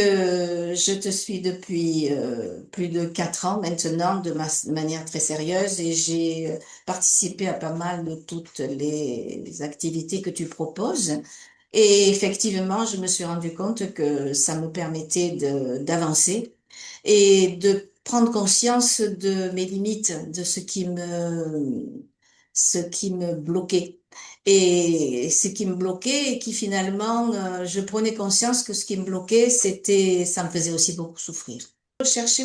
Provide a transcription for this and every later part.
Je te suis depuis plus de 4 ans maintenant de manière très sérieuse et j'ai participé à pas mal de toutes les activités que tu proposes. Et effectivement, je me suis rendu compte que ça me permettait d'avancer et de prendre conscience de mes limites, de ce qui me bloquait. Et ce qui me bloquait et qui finalement, je prenais conscience que ce qui me bloquait, ça me faisait aussi beaucoup souffrir. Je cherchais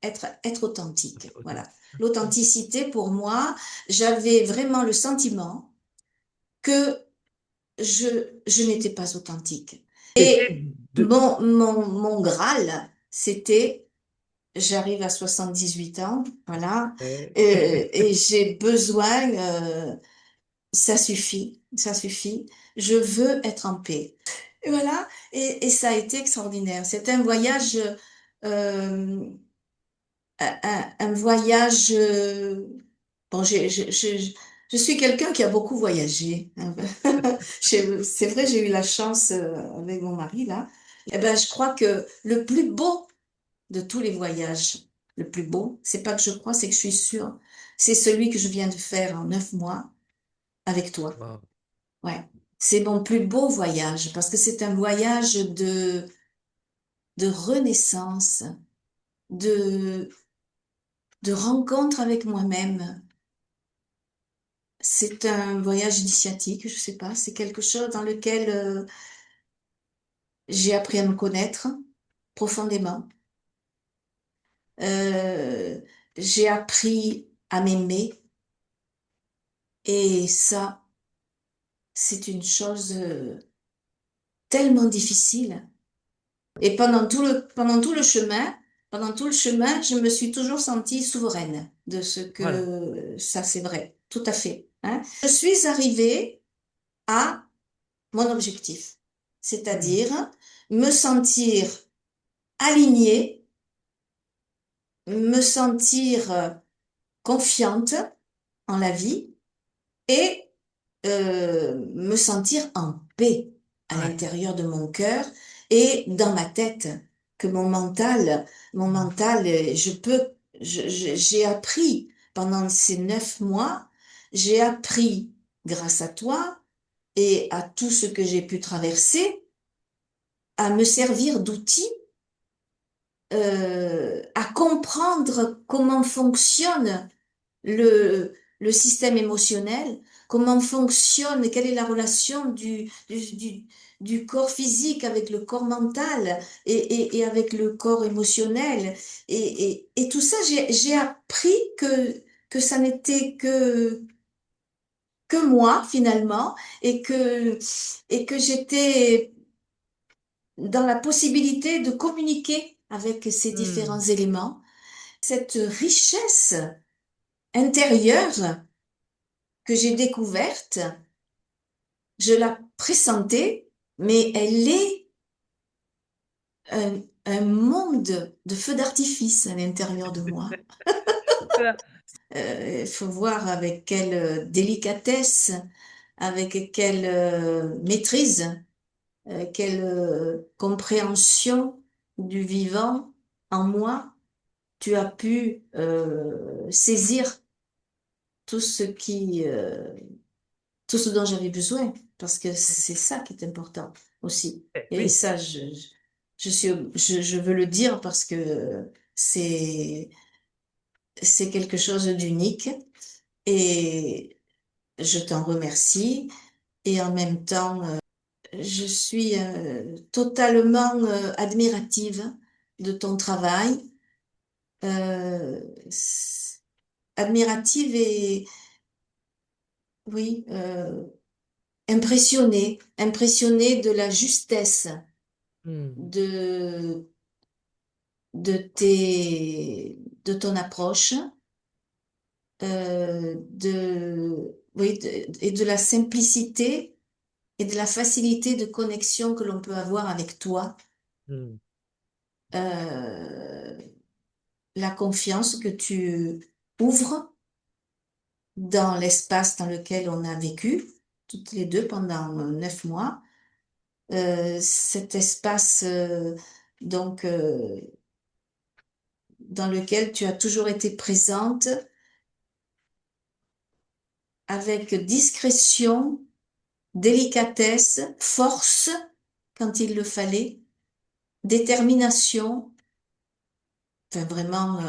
être authentique. Voilà. L'authenticité, pour moi, j'avais vraiment le sentiment que je n'étais pas authentique. C'était Et de... mon Graal, c'était, j'arrive à 78 ans, voilà, Ouais. et j'ai besoin, ça suffit, ça suffit. Je veux être en paix. Et voilà, et ça a été extraordinaire. C'est un voyage, euh, un voyage. Bon, je suis quelqu'un qui a beaucoup voyagé, hein. C'est vrai, j'ai eu la chance avec mon mari là. Eh ben, je crois que le plus beau de tous les voyages, le plus beau, c'est pas que je crois, c'est que je suis sûre, c'est celui que je viens de faire en 9 mois avec toi. Wow. Ouais, c'est mon plus beau voyage parce que c'est un voyage de renaissance, de, de rencontre avec moi-même. C'est un voyage initiatique, je sais pas, c'est quelque chose dans lequel j'ai appris à me connaître profondément. Euh, j'ai appris à m'aimer et ça, c'est une chose tellement difficile. Et pendant tout le chemin, je me suis toujours sentie souveraine de ce Voilà. que ça, c'est vrai, tout à fait, hein. Je suis arrivée à mon objectif, Hmm. c'est-à-dire me sentir alignée, me sentir confiante en la vie et me sentir en paix à Ouais. l'intérieur de mon cœur et dans ma tête, que mon Hmm. mental, j'ai appris pendant ces 9 mois, j'ai appris grâce à toi et à tout ce que j'ai pu traverser, à me servir d'outils, à comprendre comment fonctionne le système émotionnel, comment fonctionne, quelle est la relation du corps physique avec le corps mental et avec le corps émotionnel. Et tout ça, j'ai appris que ça n'était que moi finalement et que j'étais dans la possibilité de communiquer avec ces différents Hmm. éléments. Cette richesse intérieure que j'ai découverte, je la pressentais, mais elle est un monde de feux d'artifice à l'intérieur de moi. Voilà. Il faut voir avec quelle délicatesse, avec quelle maîtrise, quelle compréhension du vivant en moi, tu as pu saisir tout tout ce dont j'avais besoin, parce que c'est ça qui est important aussi. Et Oui. ça, je veux le dire parce que c'est quelque chose d'unique et je t'en remercie. Et en même temps, je suis totalement admirative de ton travail, euh, s- admirative et oui, impressionnée de la justesse Hmm. de, de ton approche, oui, et de la simplicité et de la facilité de connexion que l'on peut avoir avec toi, Hmm. euh, la confiance que tu ouvres dans l'espace dans lequel on a vécu, toutes les deux pendant 9 mois, cet espace donc dans lequel tu as toujours été présente avec discrétion, délicatesse, force quand il le fallait, détermination. Enfin, vraiment,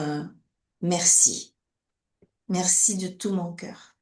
merci. Merci de tout mon cœur.